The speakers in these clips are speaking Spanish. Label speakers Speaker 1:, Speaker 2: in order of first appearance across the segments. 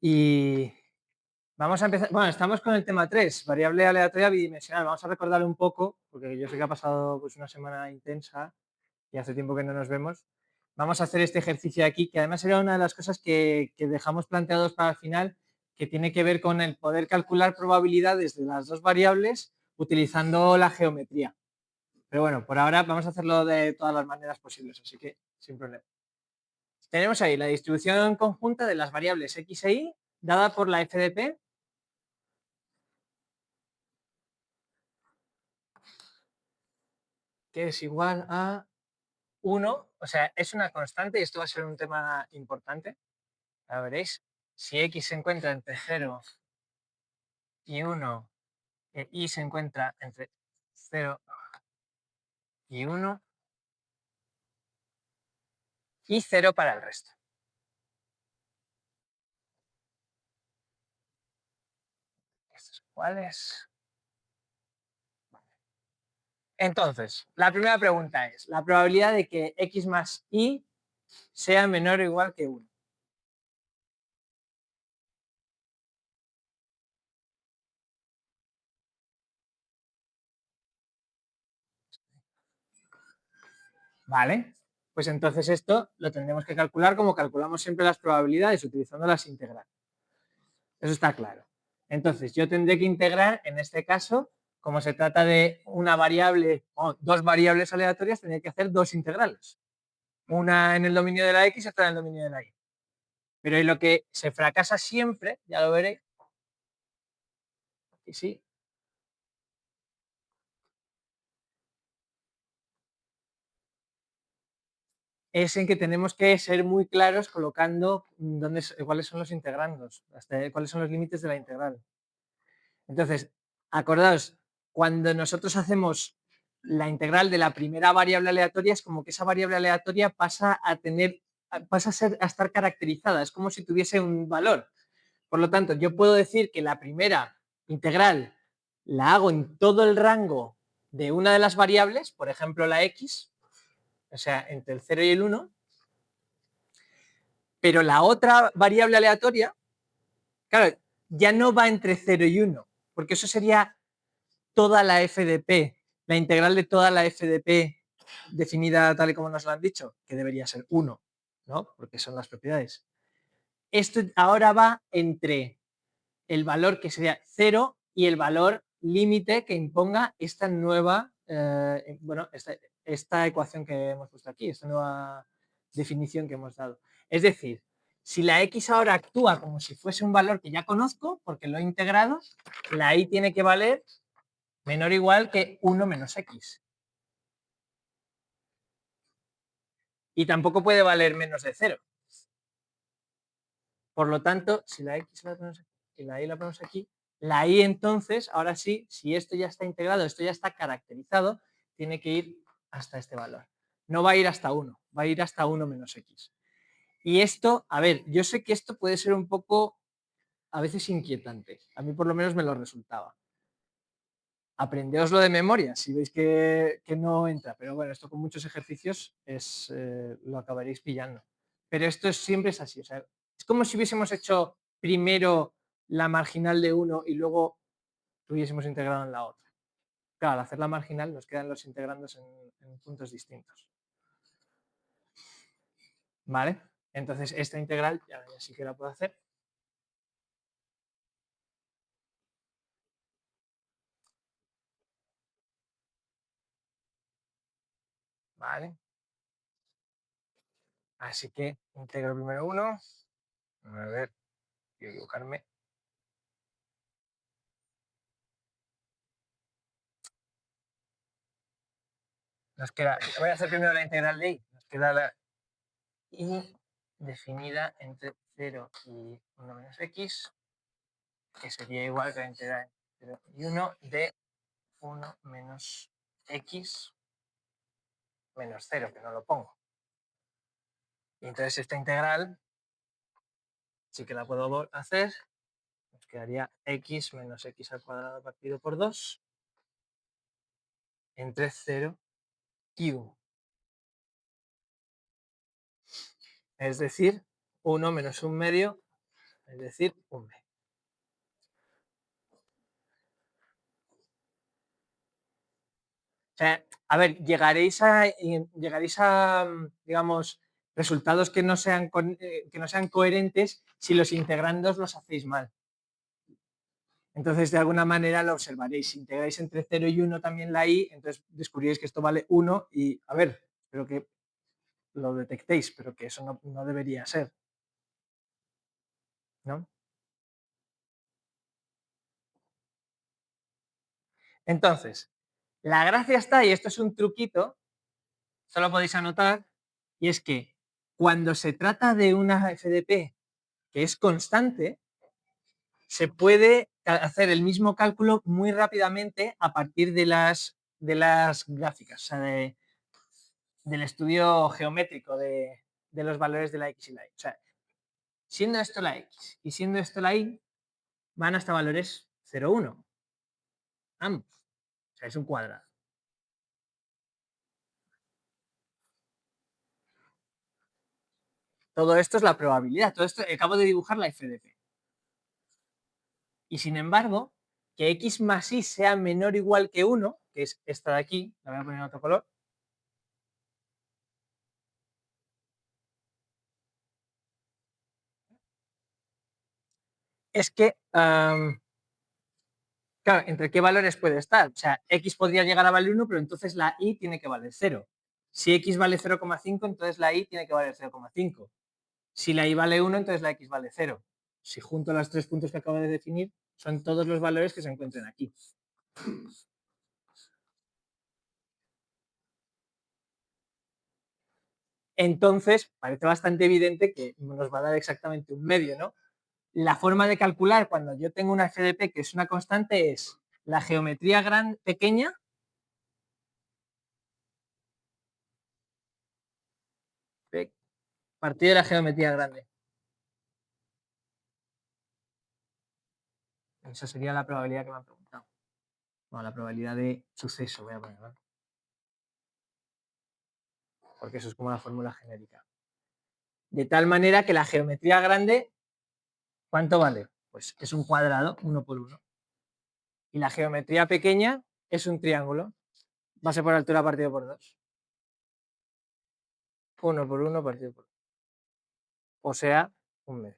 Speaker 1: Y vamos a empezar. Bueno, estamos con el tema 3, variable aleatoria bidimensional. Vamos a recordarlo un poco, porque yo sé que ha pasado pues, una semana intensa y hace tiempo que no nos vemos. Vamos a hacer este ejercicio de aquí, que además era una de las cosas que dejamos planteados para el final, que tiene que ver con el poder calcular probabilidades de las dos variables utilizando la geometría. Pero bueno, por ahora vamos a hacerlo de todas las maneras posibles, así que sin problema. Tenemos ahí la distribución conjunta de las variables x e y dada por la f de p, que es igual a 1, o sea, es una constante y esto va a ser un tema importante. Ya veréis, si x se encuentra entre 0 y 1 e y se encuentra entre 0 y 1 y 0 para el resto. ¿Estos cuáles? Entonces, la primera pregunta es la probabilidad de que x más y sea menor o igual que 1. Vale, pues entonces esto lo tendremos que calcular como calculamos siempre las probabilidades, utilizando las integrales. Eso está claro. Entonces, yo tendré que integrar, en este caso, como se trata de una variable o dos variables aleatorias, tendré que hacer dos integrales. Una en el dominio de la x y otra en el dominio de la y. Pero en lo que se fracasa siempre, ya lo veréis, y sí, es en que tenemos que ser muy claros colocando cuáles son los integrandos, cuáles son los límites de la integral. Entonces, acordaos, cuando nosotros hacemos la integral de la primera variable aleatoria, es como que esa variable aleatoria pasa a estar caracterizada, es como si tuviese un valor. Por lo tanto, yo puedo decir que la primera integral la hago en todo el rango de una de las variables, por ejemplo la x, o sea, entre el 0 y el 1, pero la otra variable aleatoria, claro, ya no va entre 0 y 1, porque eso sería toda la f de p, la integral de toda la f de p definida tal y como nos lo han dicho, que debería ser 1, ¿no? Porque son las propiedades. Esto ahora va entre el valor que sería 0 y el valor límite que imponga esta nueva, bueno, esta ecuación que hemos puesto aquí, esta nueva definición que hemos dado. Es decir, si la x ahora actúa como si fuese un valor que ya conozco, porque lo he integrado, la y tiene que valer menor o igual que 1 menos x. Y tampoco puede valer menos de 0. Por lo tanto, si la x la ponemos aquí y la y la ponemos aquí, la y entonces, ahora sí, si esto ya está integrado, esto ya está caracterizado, tiene que ir hasta este valor. No va a ir hasta 1, va a ir hasta 1 menos x. Y esto, a ver, yo sé que esto puede ser un poco, a veces inquietante. A mí por lo menos me lo resultaba. Aprendeoslo de memoria, si veis que no entra. Pero bueno, esto con muchos ejercicios lo acabaréis pillando. Pero esto siempre es así. O sea, es como si hubiésemos hecho primero la marginal de uno y luego lo hubiésemos integrado en la otra. Claro, al hacer la marginal nos quedan los integrandos en puntos distintos. ¿Vale? Entonces, esta integral ya sí que la puedo hacer. ¿Vale? Así que integro primero uno. A ver, quiero equivocarme. Nos queda, voy a hacer primero la integral de y. Nos queda la y definida entre 0 y 1 menos x, que sería igual que la integral entre 0 y 1 de 1 menos x menos 0, que no lo pongo. Y entonces esta integral sí que la puedo hacer. Nos quedaría x menos x al cuadrado partido por 2 entre 0 y 1. Es decir, 1 menos 1 medio es decir, un b. O sea, a ver, llegaréis a, digamos, resultados que no sean coherentes si los integrandos los hacéis mal. Entonces, de alguna manera lo observaréis. Si integráis entre 0 y 1 también la i, entonces descubriréis que esto vale 1 y, a ver, espero que lo detectéis, pero que eso no debería ser, ¿no? Entonces, la gracia está, y esto es un truquito, solo podéis anotar, y es que cuando se trata de una FDP que es constante, se puede hacer el mismo cálculo muy rápidamente a partir de las gráficas, o sea, del estudio geométrico de los valores de la x y la y. O sea, siendo esto la x y siendo esto la y, van hasta valores 0, 1. Ambos. O sea, es un cuadrado. Todo esto es la probabilidad. Todo esto acabo de dibujar la FDP. Y sin embargo, que x más y sea menor o igual que 1, que es esta de aquí, la voy a poner en otro color, es que, claro, ¿entre qué valores puede estar? O sea, x podría llegar a valer 1, pero entonces la y tiene que valer 0. Si x vale 0,5, entonces la y tiene que valer 0,5. Si la y vale 1, entonces la x vale 0. Si junto los 3 puntos que acabo de definir, son todos los valores que se encuentren aquí. Entonces, parece bastante evidente que nos va a dar exactamente un medio, ¿no? La forma de calcular cuando yo tengo una FDP que es una constante es la geometría pequeña partido de la geometría grande. Esa sería la probabilidad que me han preguntado. Bueno, la probabilidad de suceso, voy a poner, ¿no? Porque eso es como la fórmula genérica. De tal manera que la geometría grande, ¿cuánto vale? Pues es un cuadrado, 1 por 1. Y la geometría pequeña es un triángulo, base por altura partido por 2. 1 por 1 partido por 2. O sea, un medio.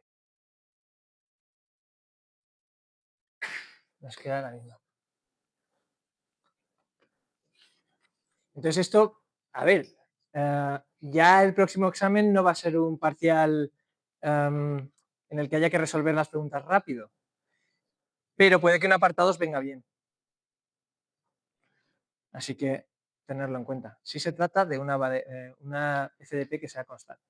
Speaker 1: Nos queda la misma. Entonces esto, a ver, ya el próximo examen no va a ser un parcial en el que haya que resolver las preguntas rápido, pero puede que un apartado os venga bien. Así que tenerlo en cuenta. Si se trata de una FDP que sea constante.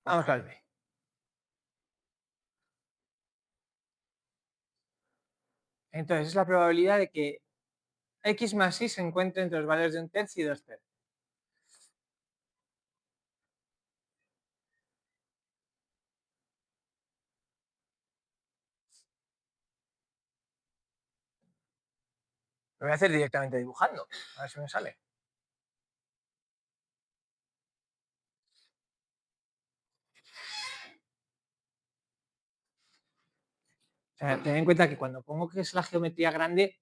Speaker 1: Vamos al B. Entonces es la probabilidad de que x más y se encuentre entre los valores de 1/3 y 2/3. Lo voy a hacer directamente dibujando, a ver si me sale. O sea, ten en cuenta que cuando pongo que es la geometría grande,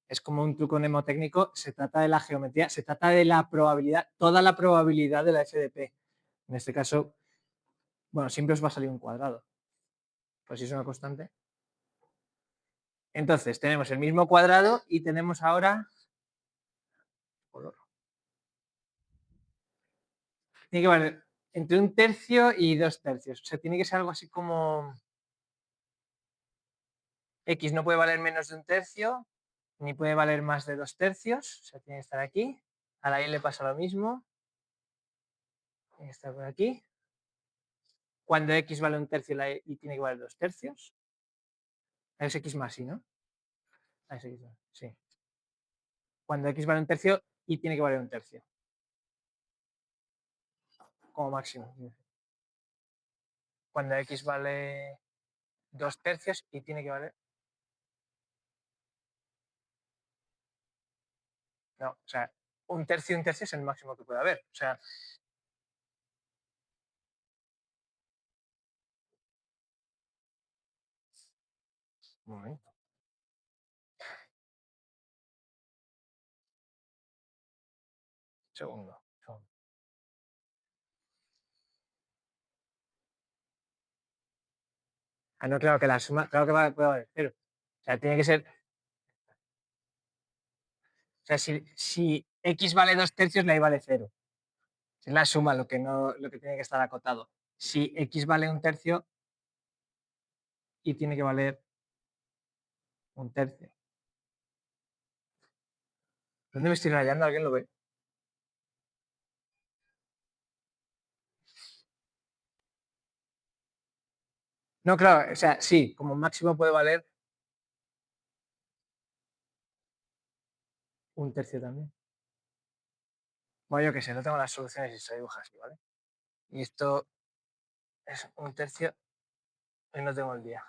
Speaker 1: es como un truco mnemotécnico, se trata de la geometría, se trata de la probabilidad, toda la probabilidad de la FDP. En este caso, bueno, siempre os va a salir un cuadrado. Pues si es una constante. Entonces, tenemos el mismo cuadrado y tenemos ahora color. Tiene que valer entre 1/3 y 2/3. O sea, tiene que ser algo así como x no puede valer menos de 1/3 ni puede valer más de 2/3. O sea, tiene que estar aquí. A la y le pasa lo mismo. Tiene que estar por aquí. Cuando x vale 1/3 y tiene que valer 2/3. Es x más y, ¿no? Es x más, sí. Cuando x vale un tercio, y tiene que valer un tercio. Como máximo. Cuando x vale 2/3 y tiene que valer. No, o sea, un tercio es el máximo que puede haber. O sea, un momento. Segundo. Ah, no, claro que la suma, claro que puede valer cero. O sea, tiene que ser. O sea, si x vale 2/3, la y vale 0. Es la suma lo que, no, lo que tiene que estar acotado. Si x vale un tercio, y tiene que valer un tercio. ¿Dónde me estoy rayando? ¿Alguien lo ve? No, claro, o sea, sí, como máximo puede valer un tercio también. Bueno, yo qué sé, no tengo las soluciones y se dibuja así, ¿vale? Y esto es un tercio y no tengo el día,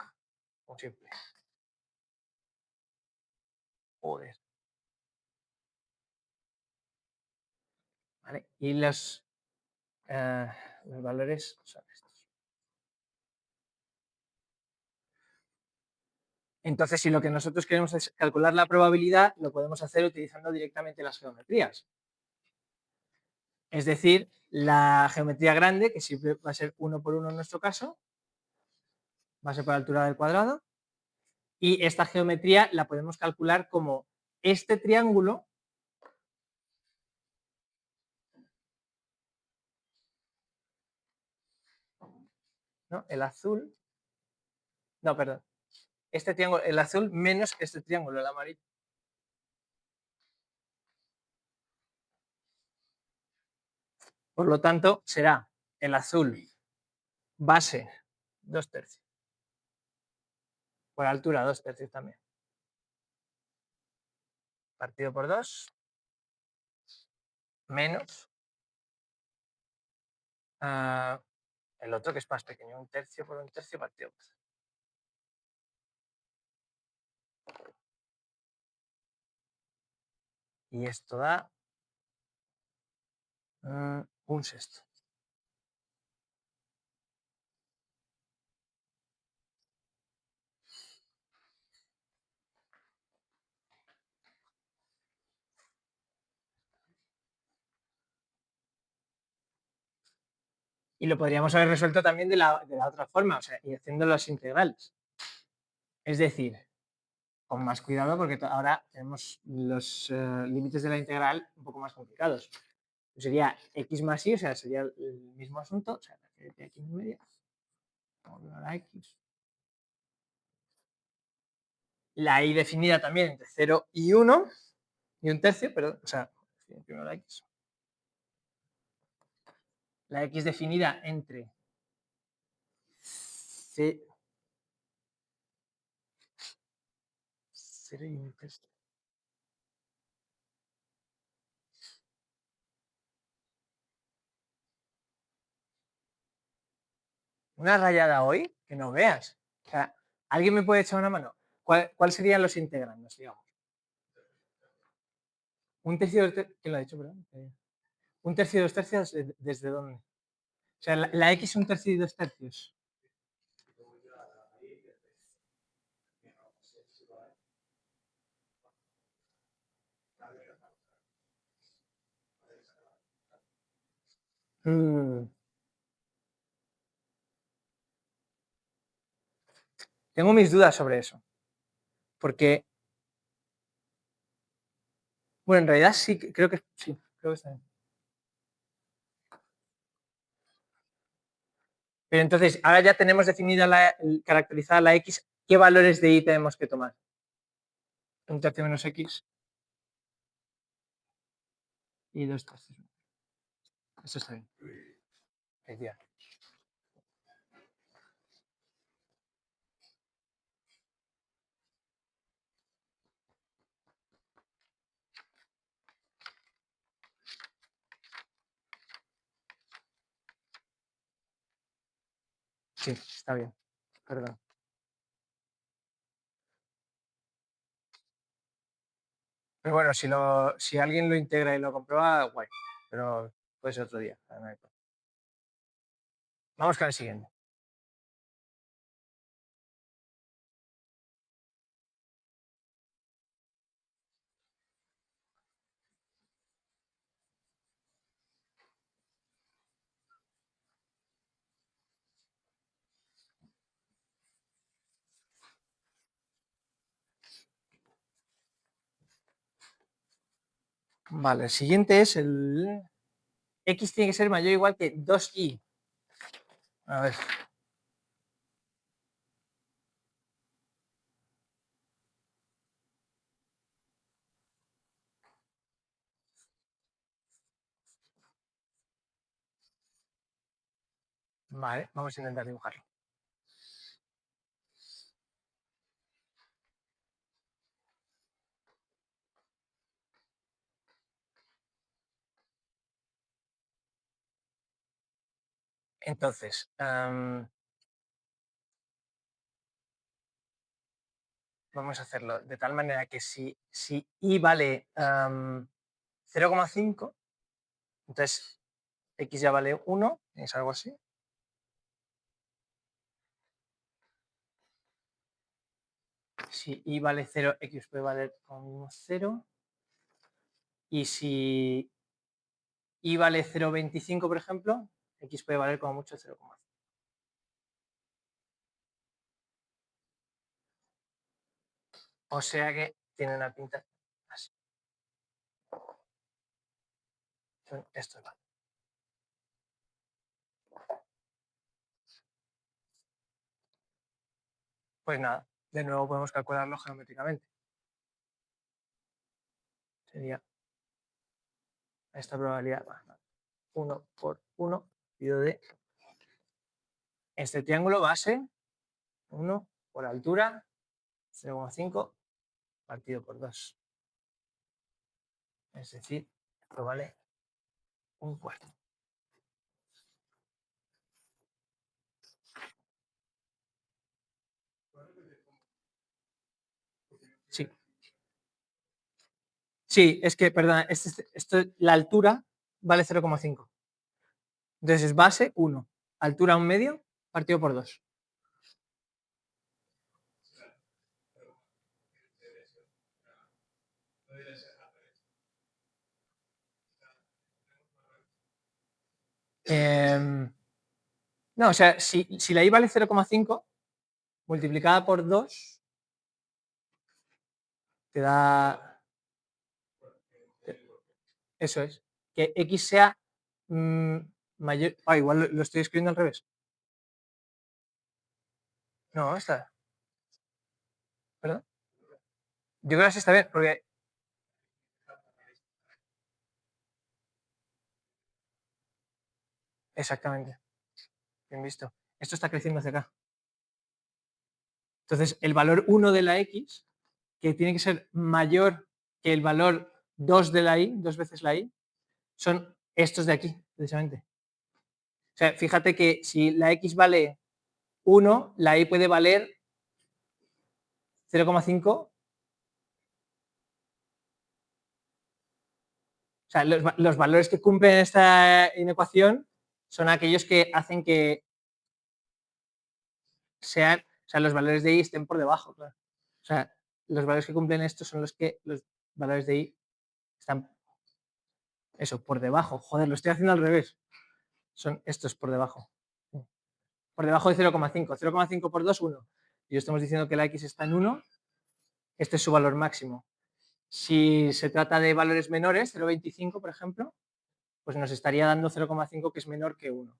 Speaker 1: como siempre. Joder. ¿Vale? Y los valores son estos. Entonces, si lo que nosotros queremos es calcular la probabilidad, lo podemos hacer utilizando directamente las geometrías. Es decir, la geometría grande, que siempre va a ser 1 por 1 en nuestro caso, va a ser por la altura del cuadrado, y esta geometría la podemos calcular como este triángulo, ¿no? El azul, no, perdón, este triángulo, el azul menos este triángulo, el amarillo. Por lo tanto, será el azul base 2/3, por altura 2/3 también, partido por 2, menos el otro que es más pequeño, un tercio por un tercio partido por 2. Y esto da un sexto. Y lo podríamos haber resuelto también de la otra forma, o sea, y haciendo los integrales. Es decir, con más cuidado porque ahora tenemos los límites de la integral un poco más complicados. Sería x más y, o sea, sería el mismo asunto, o sea, x en medio, la x. La y definida también entre 0 y 1, y un tercio, perdón, o sea, primero la x. La x definida entre 0 y un tercio. Una rayada hoy que no veas. O sea, ¿alguien me puede echar una mano? ¿Cuál serían los integrandos, digamos? Un tercio de 2/3, ¿quién lo ha dicho, perdón? Un tercio de 2/3, ¿desde dónde? O sea, la x un tercio y 2/3. Tengo mis dudas sobre eso. Porque, bueno, en realidad sí, creo que sí, creo que está bien. Pero entonces, ahora ya tenemos definida caracterizada la x, ¿qué valores de y tenemos que tomar? Un tercio menos x y 2/3. Eso está bien. Sí, está bien. Perdón. Pero bueno, si alguien lo integra y lo comprueba, guay. Pero puede ser otro día. No hay problema. Vamos con el siguiente. Vale, el siguiente es el x tiene que ser mayor o igual que 2y. A ver. Vale, vamos a intentar dibujarlo. Entonces, vamos a hacerlo de tal manera que si y vale 0,5, entonces x ya vale 1, es algo así. Si y vale 0, x puede valer como 0. Y si y vale 0,25, por ejemplo, x puede valer como mucho 0,5. O sea que tiene una pinta así. Esto es vale. Pues nada, de nuevo podemos calcularlo geométricamente. Sería esta probabilidad 1 por 1 dividido de este triángulo base 1 por altura 0,5 partido por 2. Es decir, esto vale un cuarto. Sí. Sí, es que, perdón, la altura vale 0,5. Entonces es base 1, altura 1/2 partido por 2. No, o sea, si la i vale 0,5 multiplicada por 2 te da. Eso es. Que x sea mayor. Igual lo estoy escribiendo al revés. No, está. ¿Perdón? Yo creo que así está bien, porque. Exactamente. Bien visto. Esto está creciendo hacia acá. Entonces, el valor 1 de la x, que tiene que ser mayor que el valor 2 de la y, 2 veces la y, son estos de aquí, precisamente. O sea, fíjate que si la x vale 1, la y puede valer 0,5. O sea, los valores que cumplen esta inecuación son aquellos que hacen que sean, o sea, los valores de y estén por debajo, claro. O sea, los valores que cumplen esto son los que los valores de y están, eso, por debajo. Joder, lo estoy haciendo al revés. Son estos por debajo. Por debajo de 0,5. 0,5 por 2, 1. Y estamos diciendo que la x está en 1. Este es su valor máximo. Si se trata de valores menores, 0,25, por ejemplo, pues nos estaría dando 0,5 que es menor que 1.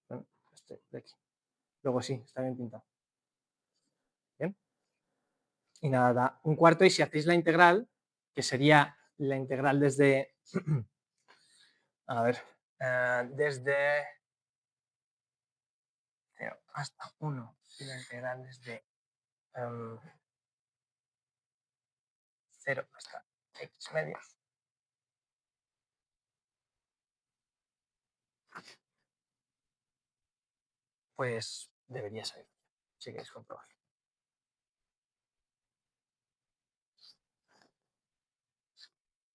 Speaker 1: Bueno, este de aquí. Luego sí, está bien pintado. Bien. Y nada, da un cuarto. Y si hacéis la integral, que sería la integral desde. A ver, desde 0 hasta 1. Y la integral desde 0 hasta x medios. Pues Debería salir. Si queréis comprobar.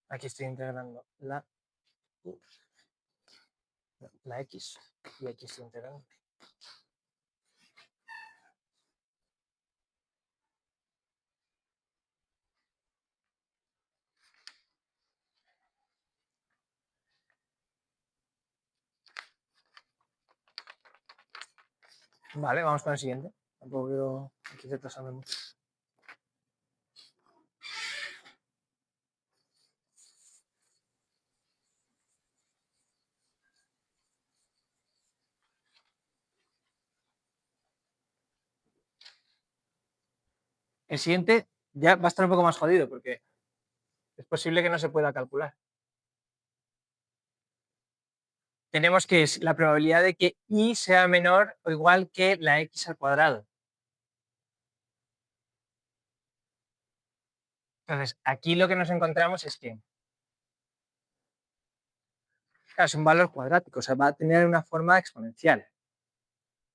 Speaker 1: Aquí estoy integrando la X y aquí estoy integrando. Vale, vamos con el siguiente. Tampoco quiero aquí retrasarme mucho. El siguiente ya va a estar un poco más jodido porque es posible que no se pueda calcular. Tenemos que es la probabilidad de que y sea menor o igual que la x al cuadrado. Entonces, aquí lo que nos encontramos es que claro, es un valor cuadrático, o sea, va a tener una forma exponencial.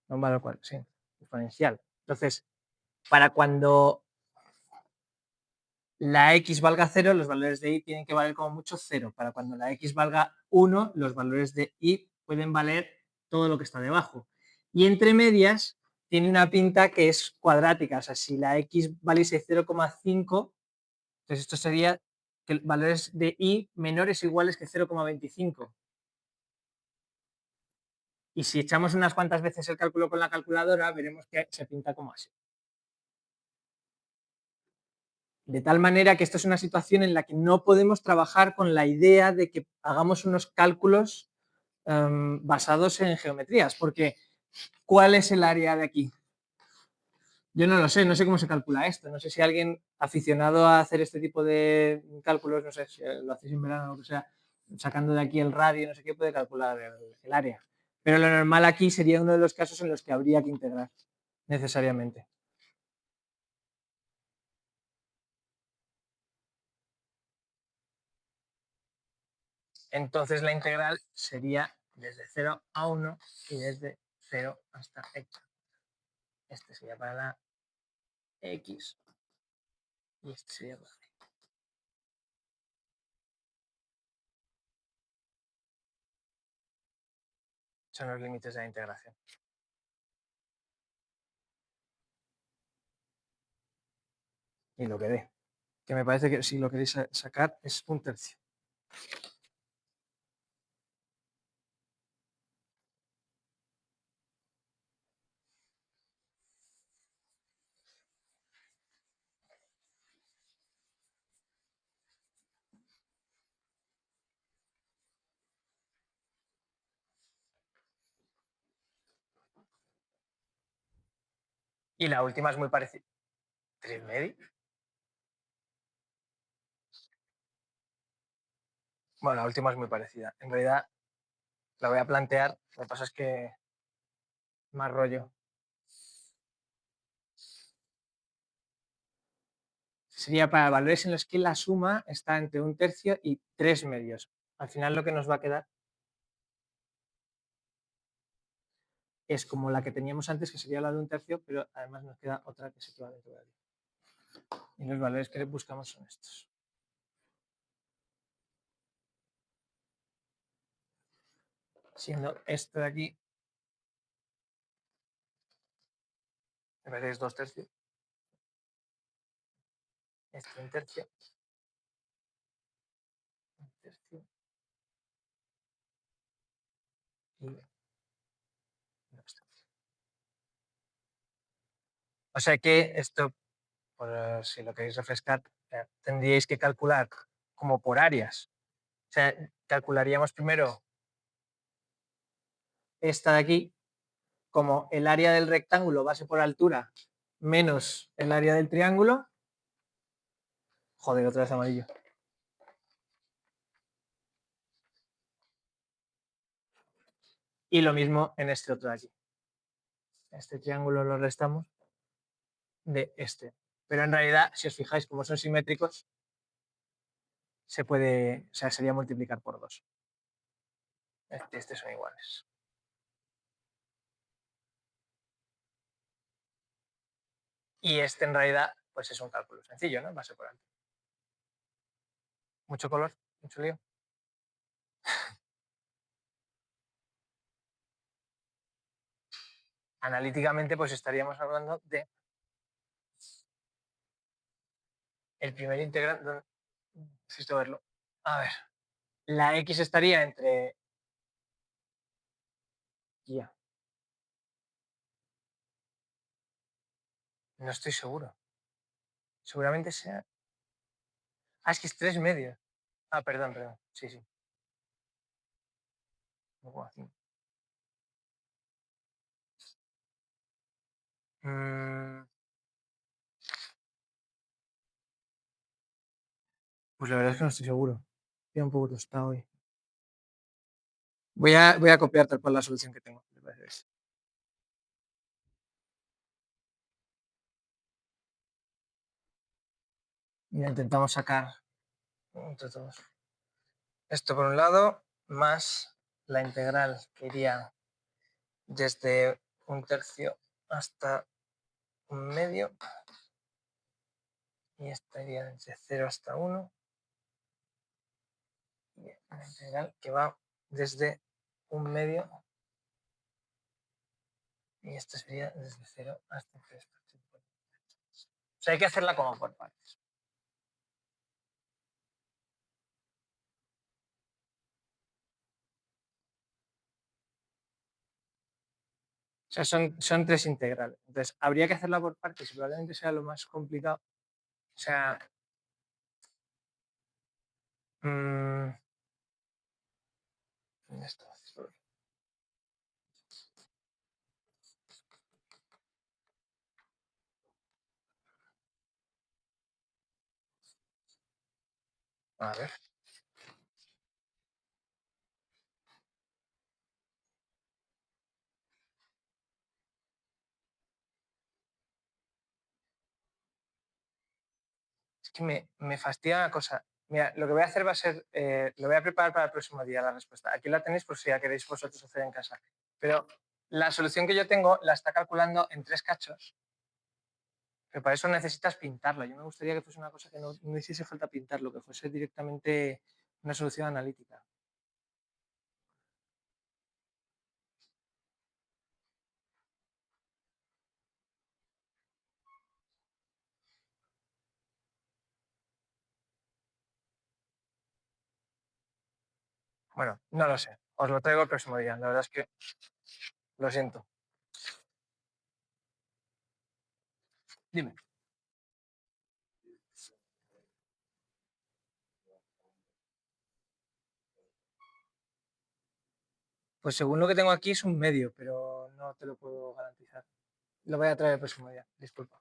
Speaker 1: No un valor cuadrático, sí, exponencial. Entonces, para cuando la x valga 0, los valores de y tienen que valer como mucho 0. Para cuando la x valga 1, los valores de y pueden valer todo lo que está debajo. Y entre medias tiene una pinta que es cuadrática. O sea, si la x valiese 0,5, entonces esto sería que valores de y menores o iguales que 0,25. Y si echamos unas cuantas veces el cálculo con la calculadora, veremos que se pinta como así. De tal manera que esto es una situación en la que no podemos trabajar con la idea de que hagamos unos cálculos basados en geometrías, porque ¿cuál es el área de aquí? Yo no lo sé, no sé cómo se calcula esto, no sé si alguien aficionado a hacer este tipo de cálculos, no sé si lo hacéis en verano o lo que sea, sacando de aquí el radio, no sé qué, puede calcular el área. Pero lo normal aquí sería uno de los casos en los que habría que integrar necesariamente. Entonces la integral sería desde 0 a 1 y desde 0 hasta x. Este sería para la x y este sería para la y. Son los límites de la integración. Y lo que dé. Que me parece que si lo queréis sacar es 1/3. Y la última es muy parecida. 3 medio. Bueno, la última es muy parecida. En realidad la voy a plantear. Lo que pasa es que más rollo. Sería para valores en los que la suma está entre 1/3 y 3 medios. Al final lo que nos va a quedar es como la que teníamos antes, que sería la de 1/3, pero además nos queda otra que es equivalente a la. Y los valores que buscamos son estos. Siendo esto de aquí, en vez de es 2/3, este 1/3, 1/3 y 2/3. O sea que esto, por si lo queréis refrescar, tendríais que calcular como por áreas. O sea, calcularíamos primero esta de aquí como el área del rectángulo base por altura menos el área del triángulo. Joder, otra vez amarillo. Y lo mismo en este otro de aquí. Este triángulo lo restamos de este. Pero en realidad, si os fijáis, como son simétricos, se puede, o sea, sería multiplicar por 2. Este son iguales. Y este en realidad pues es un cálculo sencillo, ¿no? Base por alto. Mucho color, mucho lío. Analíticamente pues estaríamos hablando de el primer integrante. Necesito verlo. A ver. La X estaría entre... Ya. No estoy seguro. Seguramente sea... Ah, es que es 3 medios. Ah, perdón, perdón. Sí, sí. Mm, pues la verdad es que no estoy seguro. Estoy un poco tostado hoy. Voy a copiar tal cual la solución que tengo. Ya intentamos sacar entre todos. Esto por un lado, más la integral que iría desde 1/3 hasta 1/2. Y esta iría desde 0 hasta 1. Y la integral que va desde 1/2. Y esta sería desde 0 hasta 3. O sea, hay que hacerla como por partes. O sea, son 3 integrales. Entonces, habría que hacerla por partes y probablemente sea lo más complicado. O sea, esto. A ver. Es que me fastidia una cosa. Mira, lo que voy a hacer va a ser, lo voy a preparar para el próximo día la respuesta. Aquí la tenéis por si la queréis vosotros hacer en casa. Pero la solución que yo tengo la está calculando en 3 cachos. Pero para eso necesitas pintarlo. Yo me gustaría que fuese una cosa que no hiciese falta pintarlo, que fuese directamente una solución analítica. Bueno, no lo sé. Os lo traigo el próximo día. La verdad es que lo siento. Dime. Pues según lo que tengo aquí es un medio, pero no te lo puedo garantizar. Lo voy a traer el próximo día. Disculpa.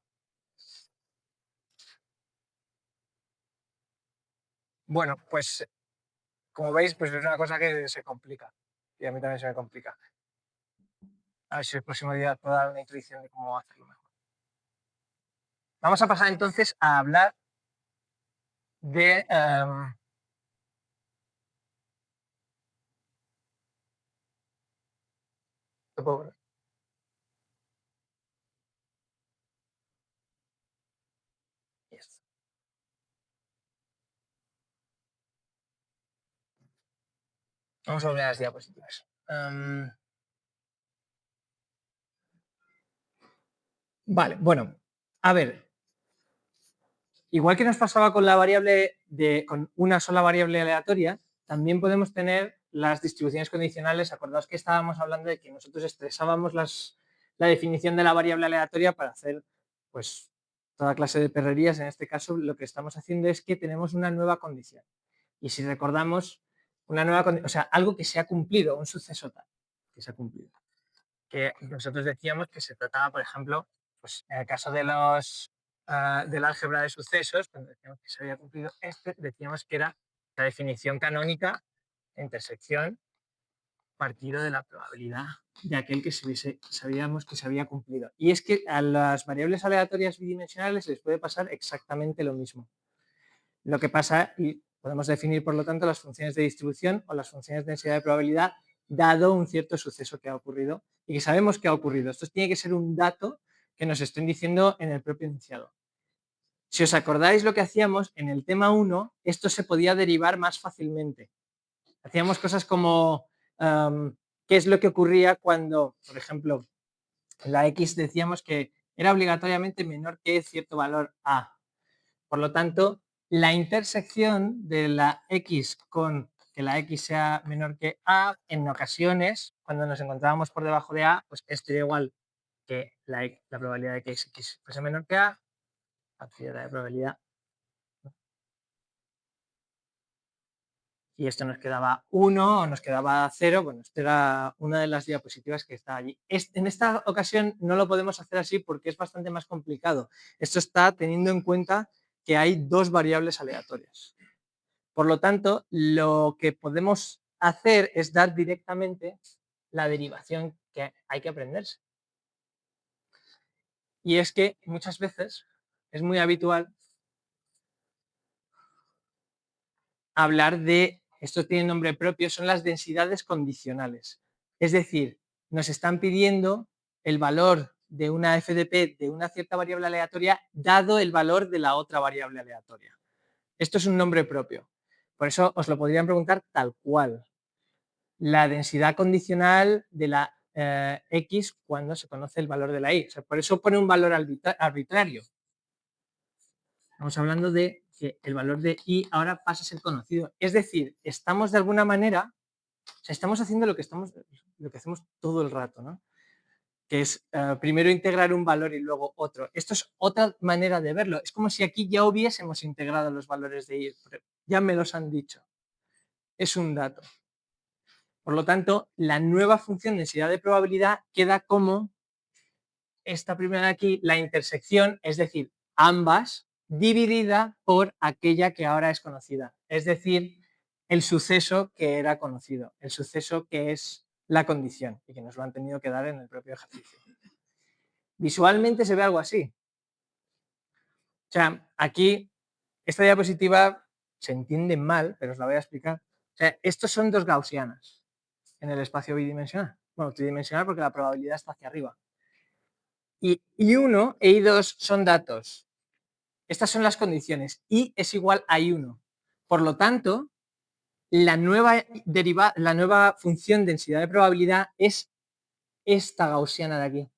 Speaker 1: Bueno, pues como veis, pues es una cosa que se complica. Y a mí también se me complica. A ver si el próximo día puedo dar una intuición de cómo hacerlo mejor. Vamos a pasar entonces a hablar de... Yes. Vamos a volver a las diapositivas. Vale, bueno, a ver, igual que nos pasaba con la variable con una sola variable aleatoria, también podemos tener las distribuciones condicionales. Acordaos que estábamos hablando de que nosotros estresábamos la definición de la variable aleatoria para hacer pues toda clase de perrerías. En este caso lo que estamos haciendo es que tenemos una nueva condición. Y si recordamos, una nueva condición, o sea, algo que se ha cumplido, un suceso tal, que se ha cumplido. Que nosotros decíamos que se trataba, por ejemplo, pues en el caso de del álgebra de sucesos, cuando decíamos que se había cumplido decíamos que era la definición canónica de intersección partido de la probabilidad de aquel que sabíamos que se había cumplido. Y es que a las variables aleatorias bidimensionales les puede pasar exactamente lo mismo. Lo que pasa, y podemos definir por lo tanto las funciones de distribución o las funciones de densidad de probabilidad dado un cierto suceso que ha ocurrido y que sabemos que ha ocurrido. Esto tiene que ser un dato que nos estén diciendo en el propio enunciado. Si os acordáis lo que hacíamos en el tema 1, esto se podía derivar más fácilmente. Hacíamos cosas como qué es lo que ocurría cuando, por ejemplo, la X decíamos que era obligatoriamente menor que cierto valor A. Por lo tanto, la intersección de la X con que la X sea menor que A, en ocasiones, cuando nos encontrábamos por debajo de A, pues esto era igual que la probabilidad de que X fuese menor que A, actividad de probabilidad. Y esto nos quedaba 1 o nos quedaba 0. Bueno, esta era una de las diapositivas que está allí. En esta ocasión no lo podemos hacer así porque es bastante más complicado. Esto está teniendo en cuenta que hay dos variables aleatorias. Por lo tanto, lo que podemos hacer es dar directamente la derivación que hay que aprenderse. Y es que muchas veces es muy habitual hablar de, esto tiene nombre propio, son las densidades condicionales. Es decir, nos están pidiendo el valor de una FDP de una cierta variable aleatoria dado el valor de la otra variable aleatoria. Esto es un nombre propio. Por eso os lo podrían preguntar tal cual. La densidad condicional de la X cuando se conoce el valor de la Y. O sea, por eso pone un valor arbitrario. Estamos hablando de que el valor de Y ahora pasa a ser conocido. Es decir, estamos de alguna manera, o sea, estamos haciendo lo que hacemos todo el rato, ¿no? Que es primero integrar un valor y luego otro. Esto es otra manera de verlo. Es como si aquí ya hubiésemos integrado los valores de Y. Ya me los han dicho. Es un dato. Por lo tanto, la nueva función densidad de probabilidad queda como esta primera de aquí, la intersección, es decir, ambas, dividida por aquella que ahora es conocida. Es decir, el suceso que era conocido, el suceso que es la condición y que nos lo han tenido que dar en el propio ejercicio. Visualmente se ve algo así. O sea, aquí, esta diapositiva se entiende mal, pero os la voy a explicar. O sea, estos son dos gaussianas en el espacio bidimensional. Bueno, tridimensional porque la probabilidad está hacia arriba. Y I1 e I2 son datos. Estas son las condiciones. I es igual a I1. Por lo tanto, la nueva función densidad de probabilidad es esta gaussiana de aquí.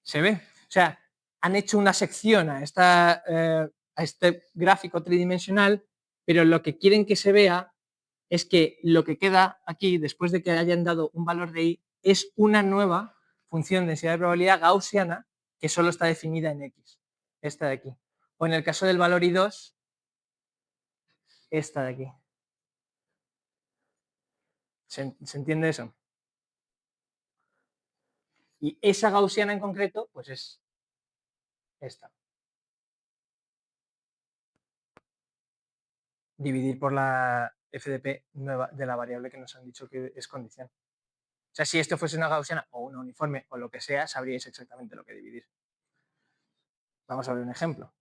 Speaker 1: ¿Se ve? O sea, han hecho una sección a este gráfico tridimensional, pero lo que quieren que se vea es que lo que queda aquí, después de que hayan dado un valor de I, es una nueva función de densidad de probabilidad gaussiana que solo está definida en X. Esta de aquí. O en el caso del valor I2, esta de aquí. ¿Se entiende eso? Y esa gaussiana en concreto, pues es esta. Dividir por la FDP nueva de la variable que nos han dicho que es condición. O sea, si esto fuese una gaussiana o una uniforme o lo que sea, sabríais exactamente lo que dividir. Vamos a ver un ejemplo.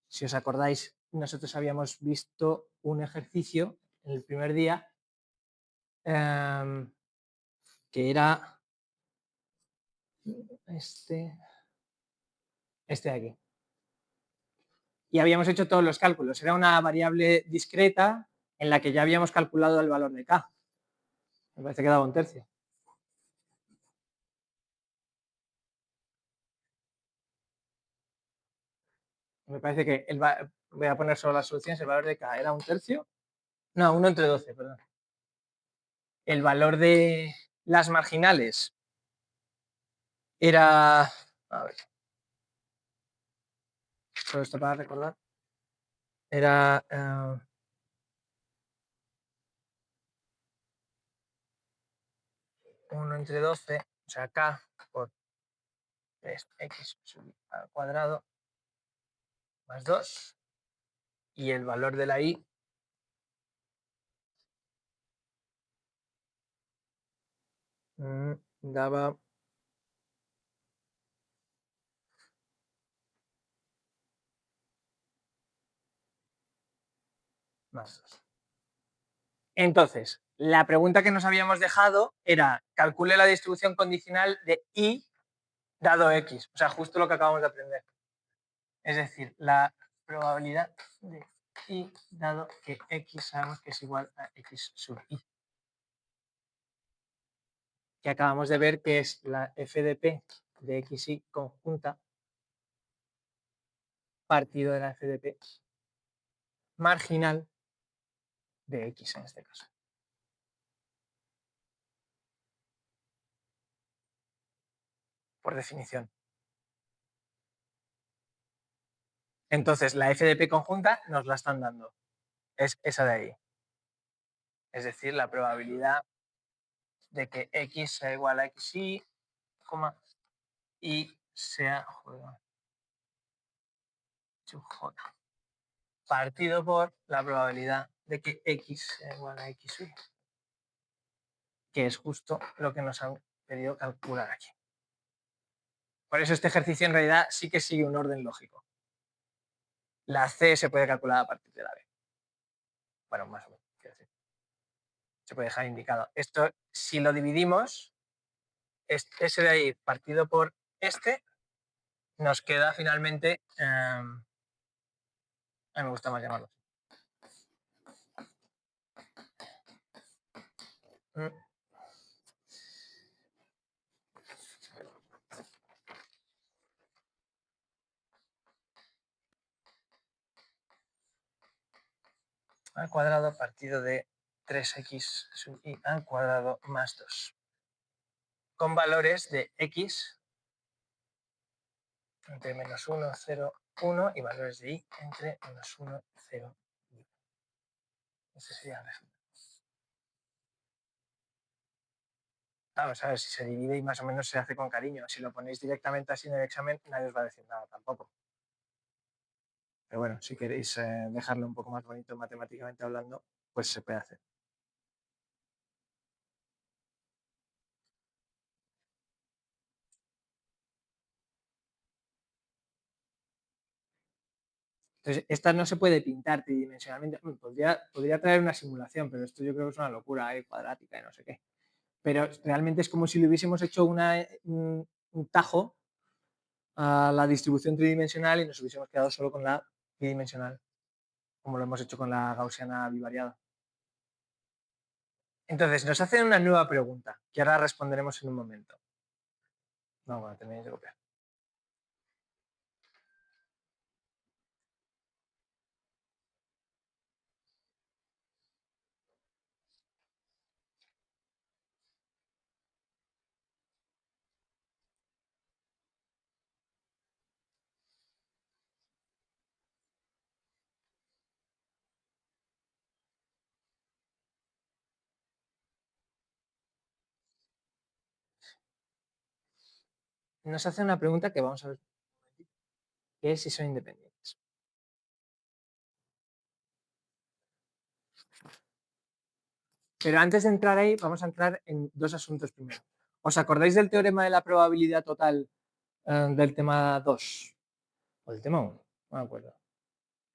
Speaker 1: Si os acordáis, nosotros habíamos visto un ejercicio en el primer día que era este de aquí. Y habíamos hecho todos los cálculos. Era una variable discreta en la que ya habíamos calculado el valor de K. Me parece que daba un tercio. Me parece que voy a poner solo las soluciones. El valor de K era un tercio. No, 1 entre 12, perdón. El valor de las marginales era... A ver. Todo esto para recordar. Era... 1 entre 12, o sea, K por 3x al cuadrado más 2. Y el valor de la Y daba más 2. Entonces, la pregunta que nos habíamos dejado era, calcule la distribución condicional de I dado X, o sea, justo lo que acabamos de aprender. Es decir, la probabilidad de Y dado que X sabemos que es igual a X sub Y. Que acabamos de ver que es la f de P de XY conjunta partido de la f de P marginal de X en este caso. Por definición. Entonces, la f de P conjunta nos la están dando. Es esa de ahí. Es decir, la probabilidad de que X sea igual a XY, y sea J, partido por la probabilidad de que X sea igual a XY, que es justo lo que nos han pedido calcular aquí. Por eso este ejercicio en realidad sí que sigue un orden lógico. La C se puede calcular a partir de la B. Bueno, más o menos, quiero decir. Se puede dejar indicado. Esto, si lo dividimos, ese de ahí partido por este, nos queda finalmente... a mí me gusta más llamarlo así. Al cuadrado partido de 3x sub y al cuadrado más 2. Con valores de x entre menos 1, 0, 1 y valores de y entre menos 1, 0 y 1. Ese sería el resultado. Vamos a ver si se divide y más o menos se hace con cariño. Si lo ponéis directamente así en el examen, nadie os va a decir nada tampoco. Pero bueno, si queréis dejarlo un poco más bonito matemáticamente hablando, pues se puede hacer. Entonces, esta no se puede pintar tridimensionalmente. Podría traer una simulación, pero esto yo creo que es una locura cuadrática y no sé qué. Pero realmente es como si le hubiésemos hecho un tajo a la distribución tridimensional y nos hubiésemos quedado solo con la bidimensional, como lo hemos hecho con la gaussiana bivariada. Entonces, nos hacen una nueva pregunta, que ahora responderemos en un momento. No, bueno, tenéis que copiar. Nos hace una pregunta que vamos a ver, que es si son independientes. Pero antes de entrar ahí, vamos a entrar en dos asuntos primero. ¿Os acordáis del teorema de la probabilidad total del tema 2? ¿O del tema 1? No me acuerdo.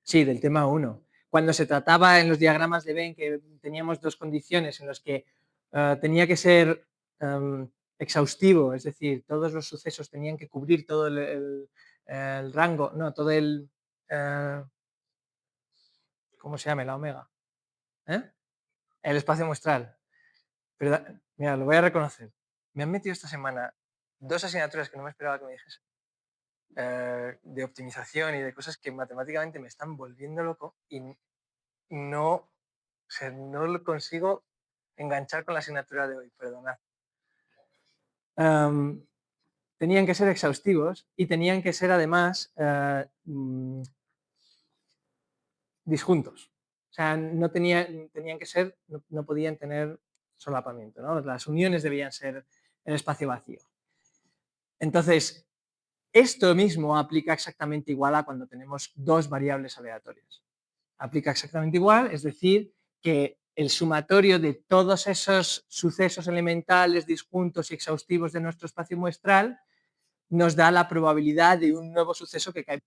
Speaker 1: Sí, del tema 1. Cuando se trataba en los diagramas de Venn que teníamos dos condiciones en las que tenía que ser exhaustivo, es decir, todos los sucesos tenían que cubrir todo el rango, no, todo el... ¿cómo se llama? La omega. ¿Eh? El espacio muestral. Pero, mira, lo voy a reconocer. Me han metido esta semana dos asignaturas que no me esperaba que me dijese. De optimización y de cosas que matemáticamente me están volviendo loco y no, o sea, no lo consigo enganchar con la asignatura de hoy, perdonad. Tenían que ser exhaustivos y tenían que ser además disjuntos. O sea, no tenían que ser, no podían tener solapamiento, ¿no? Las uniones debían ser en espacio vacío. Entonces, esto mismo aplica exactamente igual a cuando tenemos dos variables aleatorias. Aplica exactamente igual, es decir, que el sumatorio de todos esos sucesos elementales, disjuntos y exhaustivos de nuestro espacio muestral nos da la probabilidad de un nuevo suceso que cae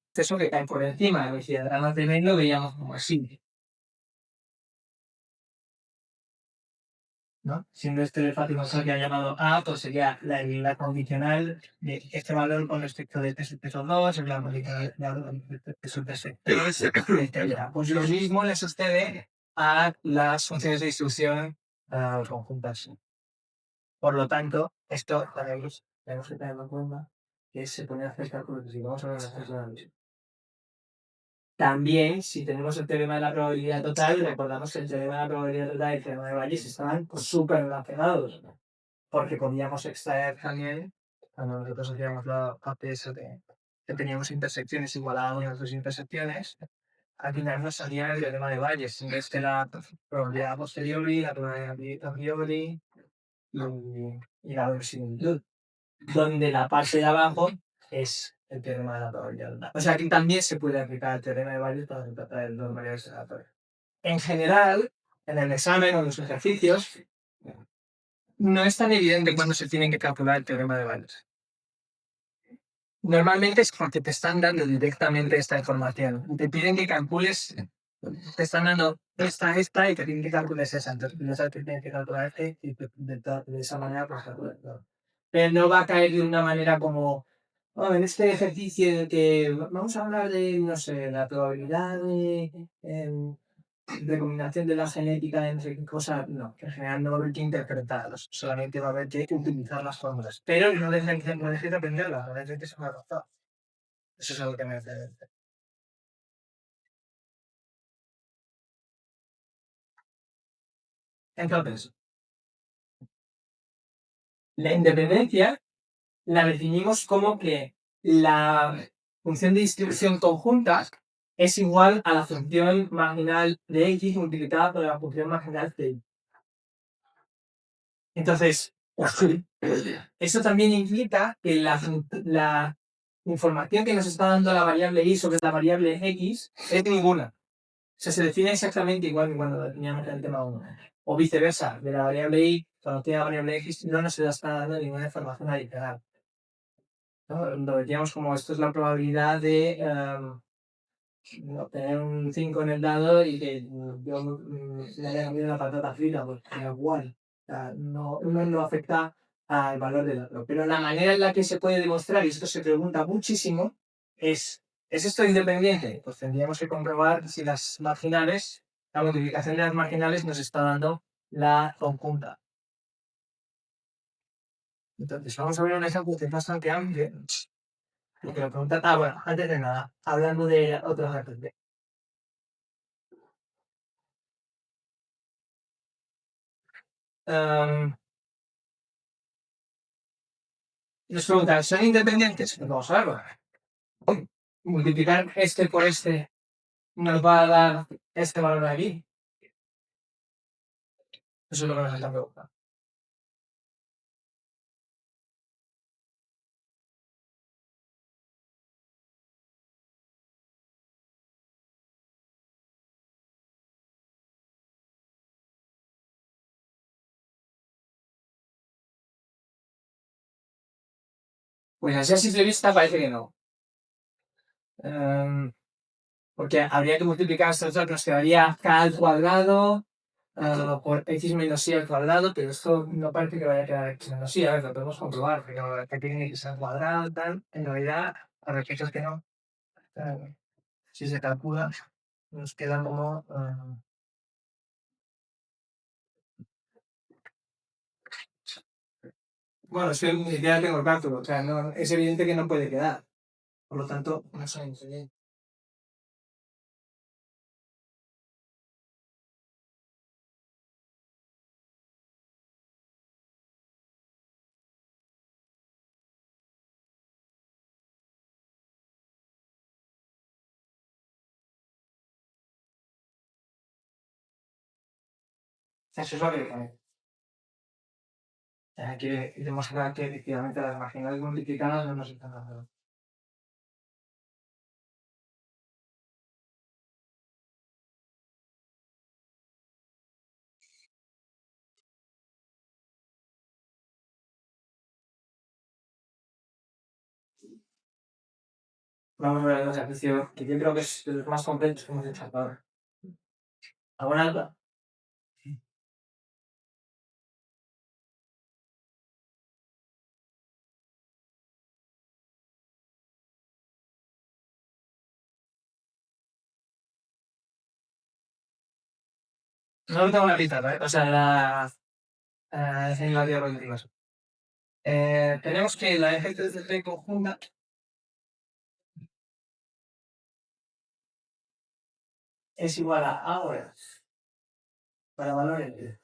Speaker 1: por encima. Los diagramas de Venn lo veíamos como así. ¿no? Siendo este el fácil que ha llamado A, pues sería la condicional de este valor con respecto de estos dos, la condicional de valor con respecto de esos tres, etcétera. Pues lo mismo le sucede a las funciones de distribución conjuntas. Por lo tanto, esto tenemos que tenerlo en cuenta, que se pone a hacer cálculos que si vamos a ver las cosas. También, si tenemos el teorema de la probabilidad total, recordamos que el teorema de la probabilidad total y el teorema de Bayes estaban súper relacionados, ¿no? Porque podíamos extraer también, cuando nosotros hacíamos la parte esa de que teníamos intersecciones igualadas a las dos intersecciones, al final nos salía el teorema de Bayes, en vez de la probabilidad a posteriori, la probabilidad a priori y la verosimilitud, donde la parte de abajo es el teorema de la probabilidad. O sea, aquí también se puede aplicar el teorema de Bayes para tratar el dos variables aleatorias. En general, en el examen o en los ejercicios, no es tan evidente cuando se tiene que calcular el teorema de Bayes. Normalmente es porque te están dando directamente esta información. Te piden que calcules, te están dando esta, y te piden que calcules esa. Entonces, ya sabes que tienes que calcular este y de esa manera pues calcular todo. Pero no va a caer de una manera como, oh, en este ejercicio en el que vamos a hablar de, no sé, la probabilidad de combinación de la genética entre cosas, no, que en general no va a haber que interpretarlos, solamente va a haber que utilizar las fórmulas. Pero no dejes de aprenderlas, no dejes de ser una razón. Eso es algo que me hace. Entonces, la independencia la definimos como que la función de distribución conjunta es igual a la función marginal de x multiplicada por la función marginal de y. Entonces, eso también implica que la información que nos está dando la variable y sobre la variable x es ninguna. O sea, se define exactamente igual que cuando definíamos el tema 1. O viceversa, de la variable y, cuando tiene la variable x, no nos está dando ninguna información adicional, ¿no? Lo decíamos como esto es la probabilidad de obtener un 5 en el dado y que yo le haya cambiado la patata frita, pues igual. O sea, no, uno no afecta al valor del otro. Pero la manera en la que se puede demostrar, y esto se pregunta muchísimo, ¿es esto independiente? Pues tendríamos que comprobar si las marginales, la multiplicación de las marginales nos está dando la conjunta. Entonces, vamos a ver un ejemplo que es bastante amplio. Y que lo pregunta, bueno, antes de nada, hablando de otros ejemplos. Nos preguntan, ¿son independientes? Pues vamos a verlo. Multiplicar este por este nos va a dar este valor de aquí. Eso es lo que nos está preguntando. Pues así a simple vista parece que no. Porque habría que multiplicar estos dos, nos quedaría k al cuadrado por x menos y al cuadrado, pero esto no parece que vaya a quedar x menos y. A ver, lo podemos comprobar, porque que tiene x al cuadrado y tal. En realidad, a ver, es que no. Si se calcula, nos queda como... bueno, es que ni siquiera tengo el cálculo, o sea, no, es evidente que no puede quedar. Por lo tanto, no sé. Eso es lo que pone. Hay que demostrar que efectivamente las marginales multiplicadas no nos están dando. Vamos a ver el ejercicio, que yo creo que es de los más completos que hemos hecho hasta ahora. ¿Alguna duda? No lo tengo en la pizarra, ¿eh? O sea, en la diapositiva. Tenemos que la eje de C conjunta es igual a ahora para valores de.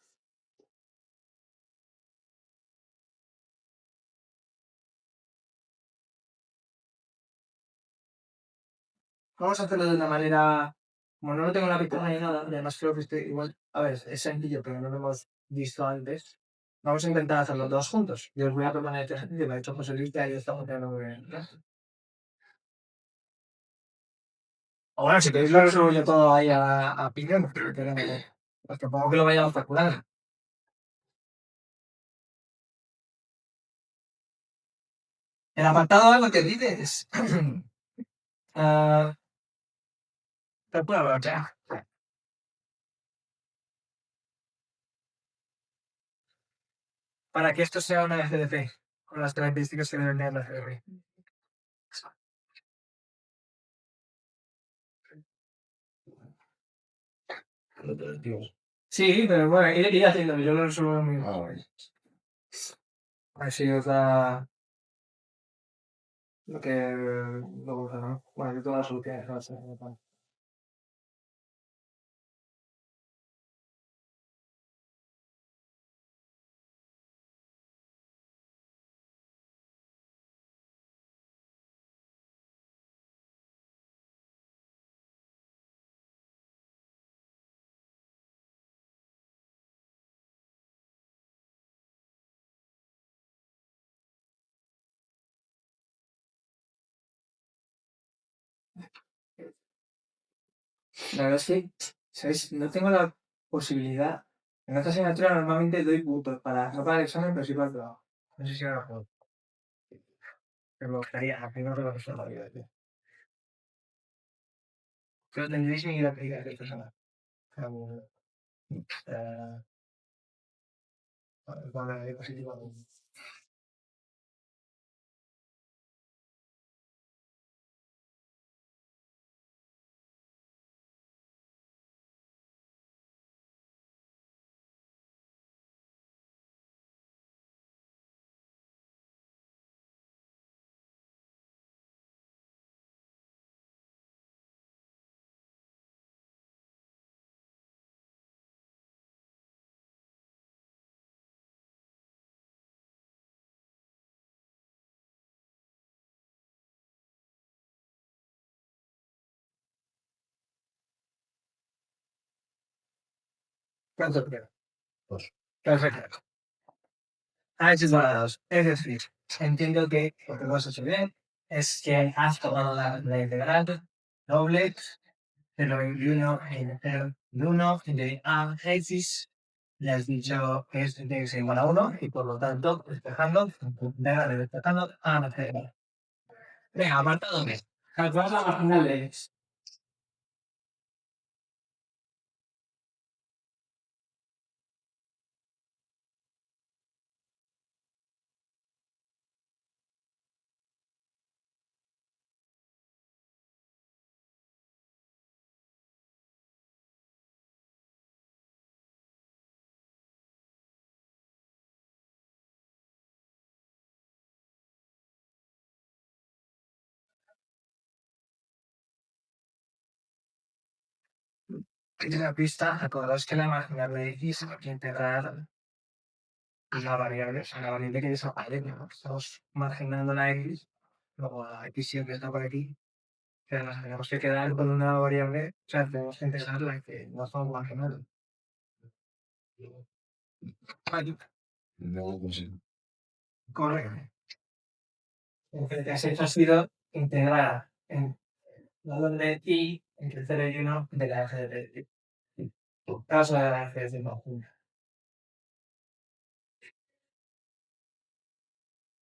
Speaker 1: Vamos a hacerlo de una manera, como no lo tengo en la pizarra ni nada, además creo que estoy igual, a ver, es sencillo, pero no lo hemos visto antes. Vamos a intentar hacerlo todos juntos. Yo os voy a proponer este ejercicio, me ha hecho José Luis y ahí estamos funcionando muy bien. O bueno, si queréis lo resuelvo yo todo ahí a piñón, pero pues tampoco que lo vayamos a calcular. El apartado A lo que dices. Calcula la otra. Para que esto sea una FDP, con las características que deben tener la FDP. Sí, pero bueno, ir haciendo, yo lo resuelvo muy bien. Así os da lo que luego usa, ¿no? Bueno, yo tengo las soluciones, no sé. La verdad es que, ¿sabéis? No tengo la posibilidad. En esta asignatura normalmente doy puntos para, no para el examen, pero sí para el trabajo. No sé si ahora puedo. Pero me gustaría, a primero que lo la vida, tío. Pero tendréis que ir a pedir a aquel persona. Vale, positivo. ¿Cuánto creo? Dos. Perfecto. Ha hecho dos. Es decir, entiendo que lo que hemos hecho bien es que has tomado la integral doble de lo 21 en el 1 de a x. Le has dicho que esto tiene que ser igual a 1 y por lo tanto, despejando, despejando a la integral. Venga, apartado B. Calcular la marginal de x. Primera pista, acordaos que la marginal de x hay que integrar la variable, o sea, la variable que desaparece, ¿no? Estamos marginando la x, luego la x que está por aquí, que nos tenemos que quedar con una variable, o sea, tenemos que integrar la que no estamos marginando. Vale. No, pues sí. Correcto. Lo que has hecho ha sido integrar en la doble y entre 0 y 1 de la eje de caso de la eje de conjunto.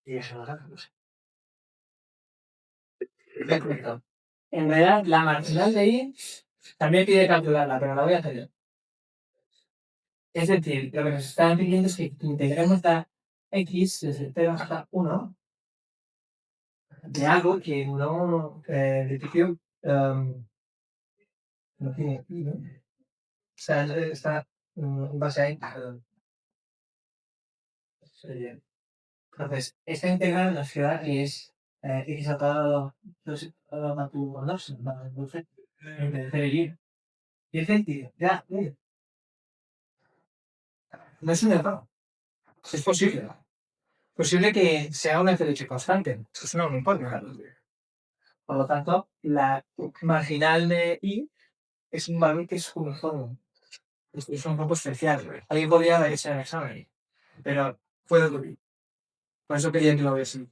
Speaker 1: Y eso lo sacamos. Perfecto. En realidad, la marginal de y también pide calcularla, pero la voy a hacer yo. Es decir, lo que nos están pidiendo es que integremos la x desde 0 hasta 1 de algo que no, de no tiene i, ¿no? O sea, está en base a entonces, esta integral nos queda que es x al cuadrado más tu 2, más 12, entre 0 y 1. Tiene sentido, ya, no es un error, es posible. Posible que sea una FDH constante, eso no me importa. Por lo tanto, la marginal de I es un valor que es uniforme. Esto es un poco especial. Alguien podría haber hecho el examen, pero puede ocurrir. Por eso quería que lo viesen.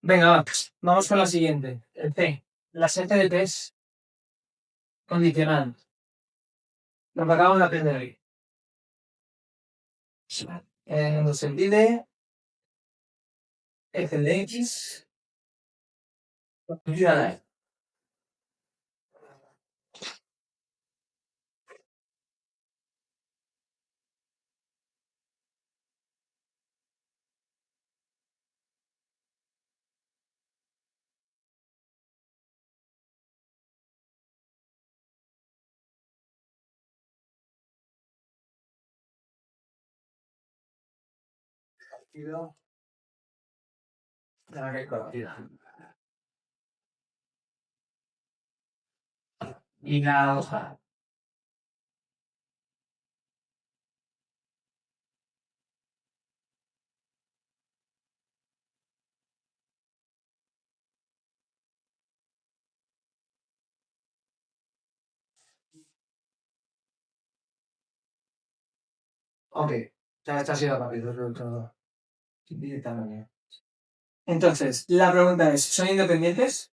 Speaker 1: Venga, va, vamos con la siguiente. El C. La set de test condicional. Lo que acabamos de aprender hoy. Nos pide f de x. Y la hoja. Ok, ya está sido rápido todo. Directamente. Entonces, la pregunta es, ¿son independientes?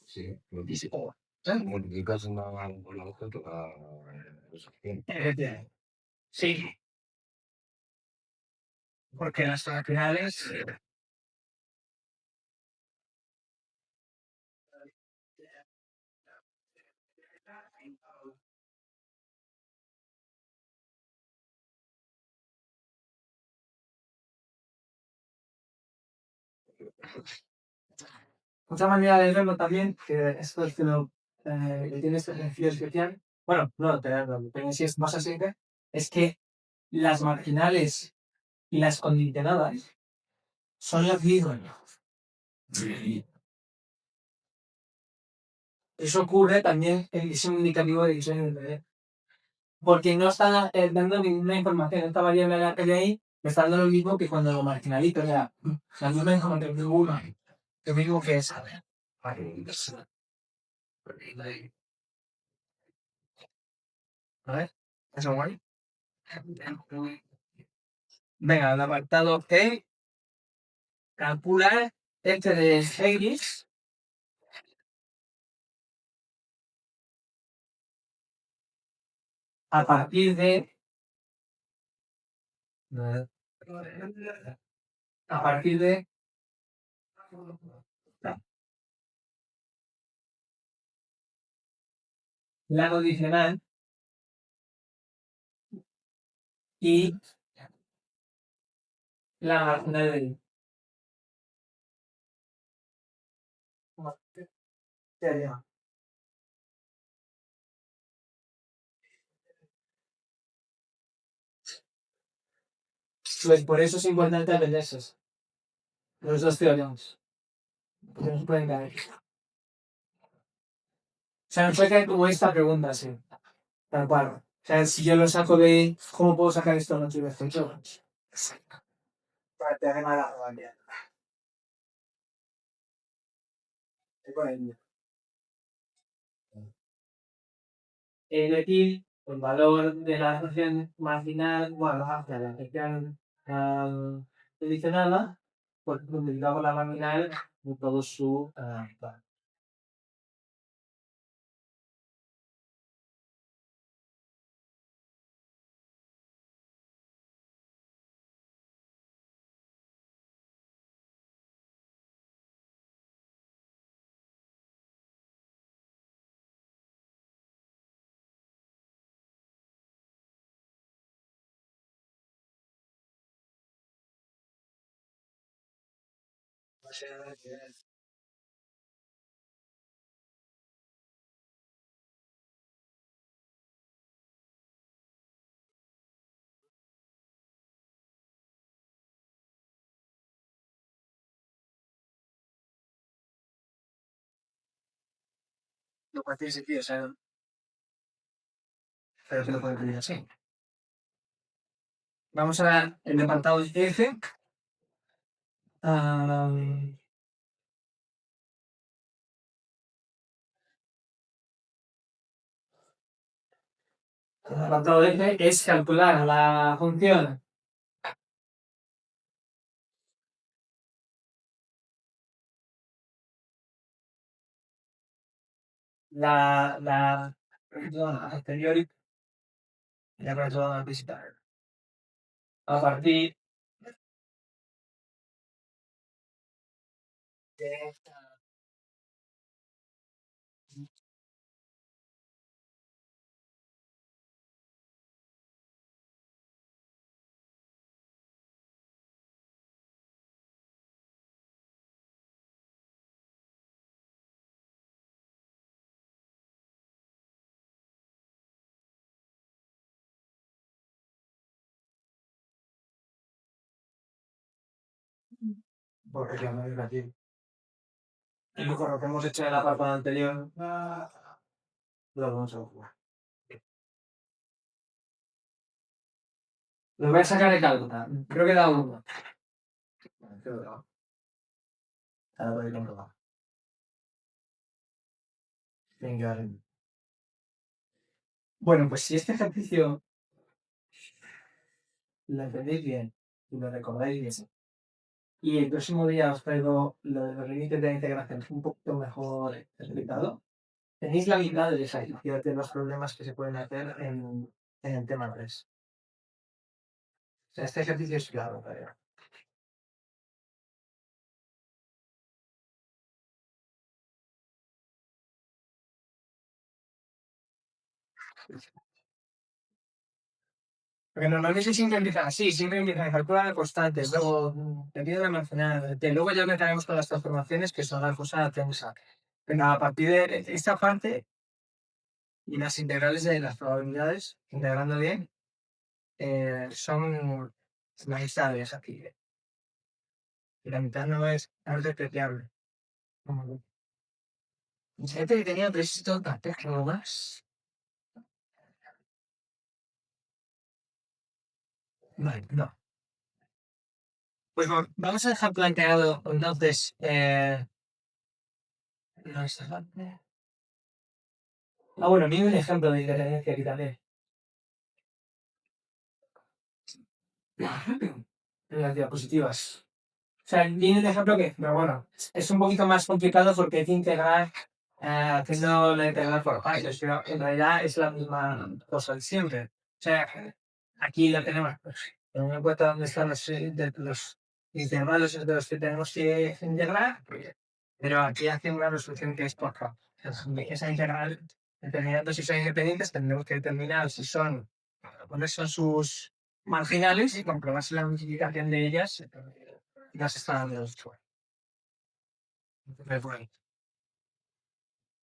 Speaker 2: Sì, lo dici. In caso una volta
Speaker 1: Sí, porque las finales. Otra manera de verlo también, que esto es que que tiene este ejercicio especial, bueno, no, pero si es más así, es que las marginales y las condicionadas son las mismas. Eso ocurre también en ese indicativo de diseño del bebé. Porque no está dando ninguna información. Esta variable que hay ahí me está dando lo mismo que cuando lo marginalizo. O sea, la misma información que una. Lo mismo que esa. A ver, eso guay. Venga, el apartado E, calcular este de X a partir de. A partir de. La condicional y la marginal de. Pues por eso es importante aprender esos. Los dos teoremas. Porque nos pueden caer. O sea, nos puede caer como esta pregunta, sí. Tal cual. O sea, si yo lo saco de. ¿Cómo puedo sacar esto de los efectos? Para te haga la rabia. Es decir, el valor de la función marginal, bueno, hacia la función condicionada, pues multiplicado por la marginal por todo su. Lo cual tiene sentido, o sea, pero se lo puede pedir así. Vamos a ver el apartado F. El apartado F es calcular la función la anterior y la persona visitar. A partir de porque la no aquí. Y luego lo que hemos hecho en el apartado anterior, lo vamos a jugar. Lo voy a sacar de cálculo. Creo que da uno. Creo que da. Ahora voy a comprobar. Venga. Bueno, pues si este ejercicio lo entendéis bien y lo recordáis bien, y el próximo día os traigo lo de los límites de la integración un poquito mejor explicado, tenéis la mitad de esa ejercicio de los problemas que se pueden hacer en el tema 3. O sea, este ejercicio es claro, tarea. Porque normalmente siempre empiezan así, siempre empiezan a calcular las constantes, luego te piden almacenar, luego ya meteremos con las transformaciones que son la cosa tensa. Pero a partir de esta parte y las integrales de las probabilidades, integrando bien, son magistrales aquí. Y la mitad no es despreciable. Gente que tenía previsto tantas más. Vale, no. Pues bueno, vamos a dejar planteado entonces. No está bueno, mira un ejemplo de independencia aquí también. En las diapositivas. O sea, viene el ejemplo que, pero bueno, es un poquito más complicado porque hay que integrar haciendo la integral por países, pero en realidad es la misma cosa de siempre. O sea, aquí la tenemos, pues, teniendo en cuenta dónde están los intervalos de los que tenemos que integrar, pero aquí hace una resolución que es por K. Esa integral, determinando si son independientes, tendremos que determinar si son, cuáles son sus marginales y comprobar si la multiplicación de ellas las está dando los chua.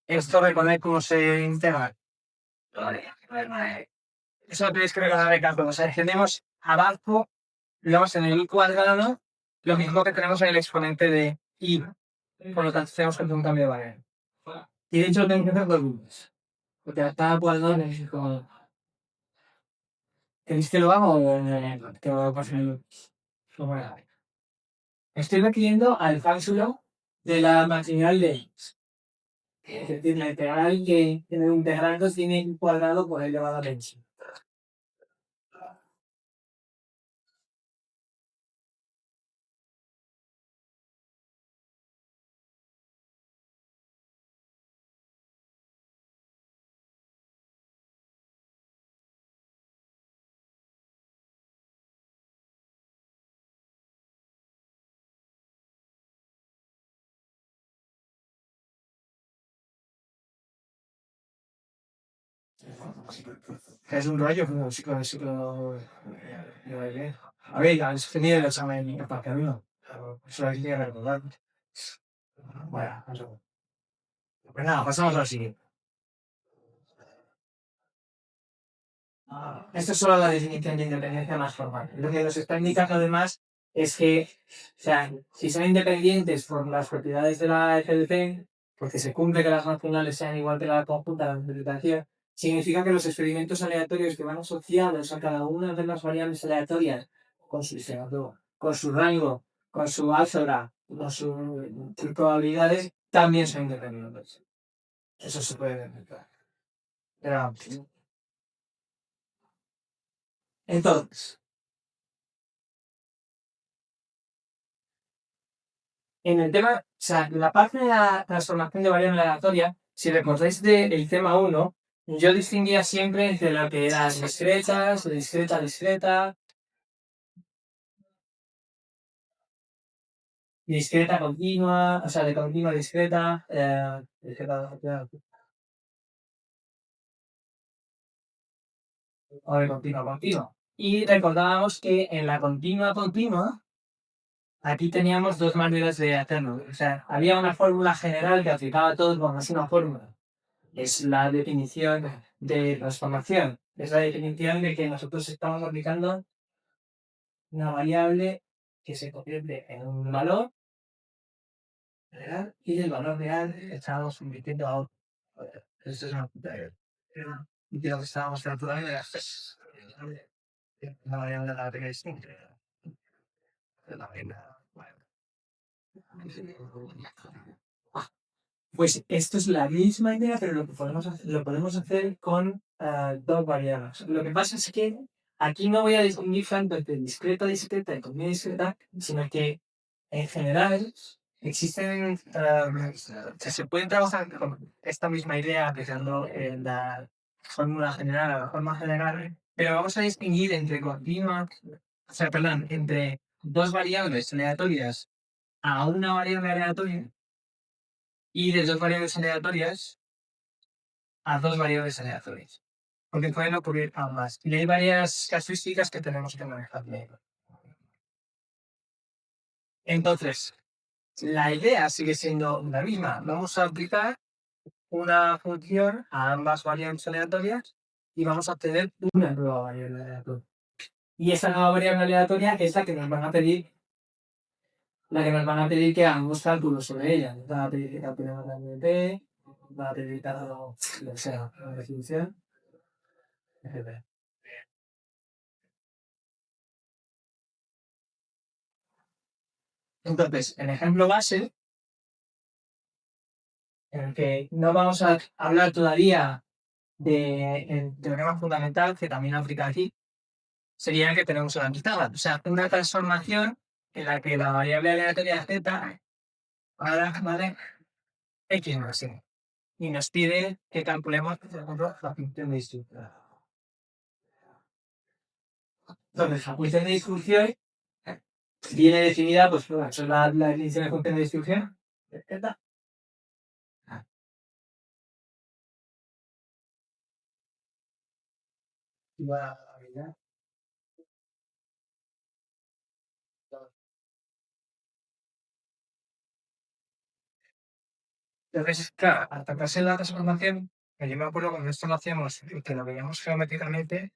Speaker 1: Esto recordad cómo se integra. Eso lo tenéis que recordar de cálculo. O sea, tenemos abajo, digamos, en el i cuadrado, lo mismo que tenemos en el exponente de i. Por lo tanto, tenemos que hacer un cambio de variable. Y de hecho, lo tenemos que hacer dos veces. Porque hasta cuadrado es como. ¿Queréis que lo haga o que lo pase en el. Estoy requiriendo al cálculo de la marginal de x. Es decir, la integral que en el integrando tiene un cuadrado por elevado a la x. Es un rollo, pero sí que lo bien. A ver, ya has tenido el examen para que uno. Eso hay que recordar. Bueno, eso. Pues nada, pasamos a lo siguiente. Esto es solo la definición de independencia más formal. Lo que nos está indicando además es que, o sea, si son independientes por las propiedades de la FDP, porque se cumple que las nacionales sean igual que la conjunta de la interpretación, significa que los experimentos aleatorios que van asociados a cada una de las variables aleatorias, con su con su rango, con su álgebra, con sus probabilidades, también son independientes. Eso se puede verificar. Pero, entonces, en el tema, o sea, la parte de la transformación de variable aleatoria, si recordáis del tema 1, yo distinguía siempre entre lo que eran discretas, o discreta, discreta, discreta continua, o sea, de continua a discreta, discreta, o de continua a continua. Y recordábamos que en la continua continua, aquí teníamos dos maneras de hacerlo. O sea, había una fórmula general que aplicaba a todos, como es una fórmula. Es la definición de transformación. Es la definición de que nosotros estamos aplicando una variable que se convierte en un valor real y del valor real estamos convirtiendo a otro. Esto es una puta y que lo que estábamos calculando era una variable de la regla distinta. De la regla. Pues esto es la misma idea, pero lo podemos hacer con dos variables. Lo que pasa es que aquí no voy a distinguir tanto entre discreta, discreta y continua discreta, sino que en general existen, se pueden trabajar con esta misma idea aplicando la fórmula general a la forma general, pero vamos a distinguir entre continua, o sea, perdón, entre dos variables aleatorias a una variable aleatoria y de dos variables aleatorias a dos variables aleatorias. Porque pueden ocurrir ambas. Y hay varias casuísticas que tenemos que manejar. Entonces, la idea sigue siendo la misma. Vamos a aplicar una función a ambas variables aleatorias y vamos a obtener una nueva variable aleatoria. Y esa nueva variable aleatoria es la que nos van a pedir, que hagamos cálculos sobre ella. Nos van a pedir que calculemos la MDP, nos van a pedir que hagamos la definición, etc. Entonces, el ejemplo base, en el que no vamos a hablar todavía del teorema fundamental, que también aplica aquí, sería el que tenemos en la mitad. O sea, una transformación en la que la variable aleatoria z vale x más y. Y nos pide que calculemos, por ejemplo, la función de distribución. Entonces, la función de distribución viene definida, pues, eso es la definición de función de distribución. Z. Igual a la habilidad. Entonces, claro, al tratarse de la transformación, que yo me acuerdo cuando esto lo hacíamos, que lo veíamos geométricamente,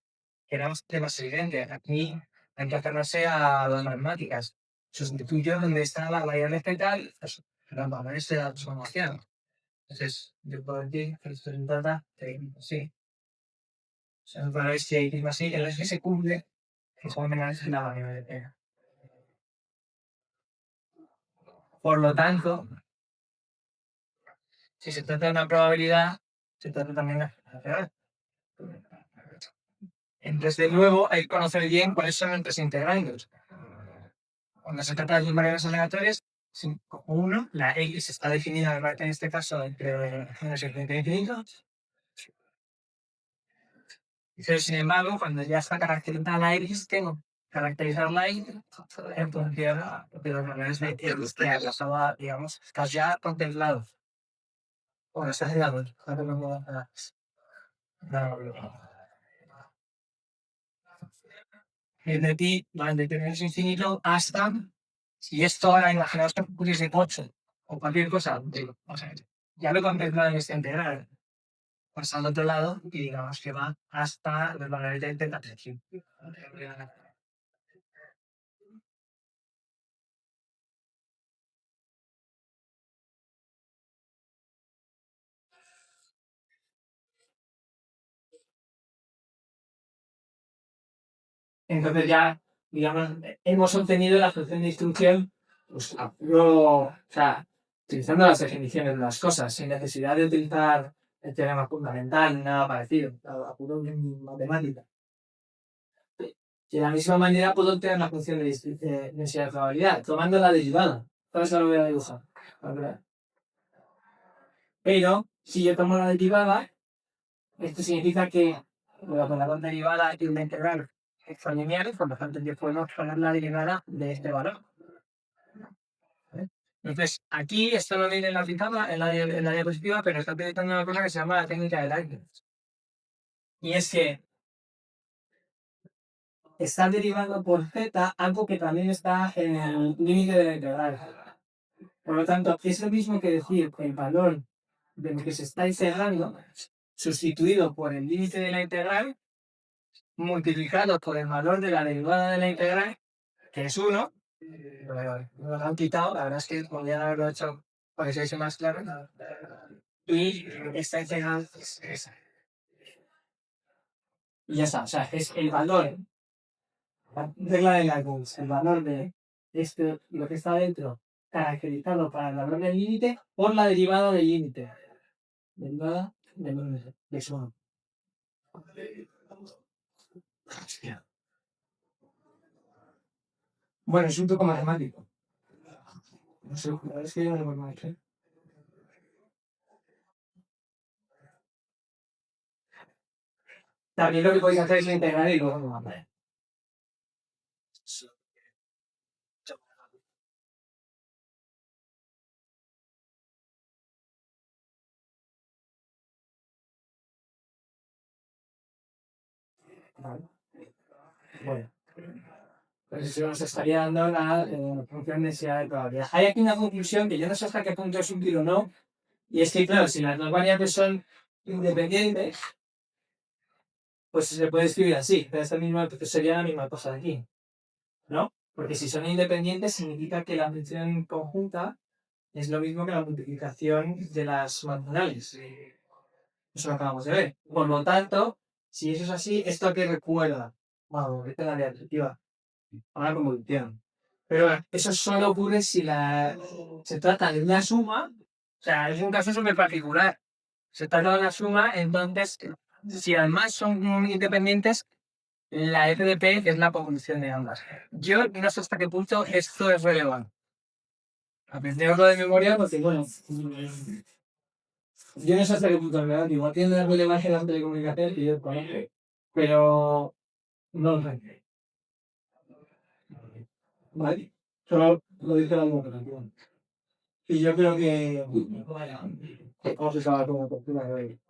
Speaker 1: era más evidente. Aquí hay que hacerse a las matemáticas. Sustituyo donde está la variable z y pues, los valores de la transformación. Entonces, yo puedo decir que esto se trata de x así. O sea, los valores de x más y, en los que se cumple, que son menores que la variable de t. Por lo tanto, si se trata de una probabilidad, se trata también de una probabilidad. Entonces, de nuevo, hay que conocer bien cuáles son nuestros integrandos. Cuando se trata de variables aleatorias, uno, la x está definida en este caso entre 0 y infinito. Pero sin embargo, cuando ya está caracterizada la x, tengo que caracterizar la y en función de los valores de x que estaba, digamos, estás ya contemplado. Bueno, estás llegando. De ti, durante términos infinito, hasta, si esto ahora imaginaos que pusiese 8
Speaker 3: o cualquier cosa, digo, vamos a ver, ya lo he contemplado en esta integral, pasa al otro lado y digamos que va hasta los valores de la atención. Entonces ya, digamos, hemos obtenido la función de instrucción, pues, o sea, utilizando las definiciones de las cosas, sin necesidad de utilizar el teorema fundamental ni nada parecido, a puro matemática. De la misma manera puedo obtener la función de densidad de probabilidad, tomando la derivada. Entonces lo voy a dibujar. Pero, si yo tomo la derivada, esto significa que voy a tomar la derivada y una integral extralineal, y por lo tanto yo puedo tomar la derivada de este valor. ¿Vale? Entonces, aquí esto no viene en la pizarra, en la diapositiva, pero está utilizando una cosa que se llama la técnica de Leibniz. Y es que está derivando por z algo que también está en el límite de la integral. Por lo tanto, es lo mismo que decir que el valor de lo que se está integrando, sustituido por el límite de la integral, multiplicado por el valor de la derivada de la integral, que es 1, lo han quitado, la verdad es que podrían haberlo hecho para que se hizo más claro, y esta integral es esa. Y ya está, o sea, es el valor, la regla de Leibniz, el valor de lo que está dentro, caracterizado para el valor del límite por la derivada del límite. Derivada de eso. Bueno, es un truco matemático. No sé, la verdad es que yo no lo puedo hacer. También lo que podéis hacer es integrar y luego lo mandar. Vale. Bueno, pues eso nos estaría dando la función de densidad de probabilidad. Hay aquí una conclusión que yo no sé hasta qué punto es útil o no, y es que, claro, si las dos variables son independientes, pues se puede escribir así, pero esta misma, pues sería la misma cosa de aquí, ¿no? Porque si son independientes significa que la función conjunta es lo mismo que la multiplicación de las marginales. Eso lo acabamos de ver. Por lo tanto, si eso es así, ¿esto a qué recuerda? Bueno, esta es la diapositiva. Ahora convolución. Pero eso solo ocurre si se trata de una suma. O sea, es un caso súper particular. Se trata de una suma, entonces, si además son independientes, la f de p es la convolución de ambas. Yo no sé hasta qué punto esto es relevante. Aprenderlo de memoria, porque bueno, yo no sé hasta qué punto es relevante. Igual tiene una relevancia en la telecomunicación y yo conozco, pero no lo sé. ¿Vale? Solo lo dice la documentación. Y yo creo que vamos a acabar con la postura de hoy.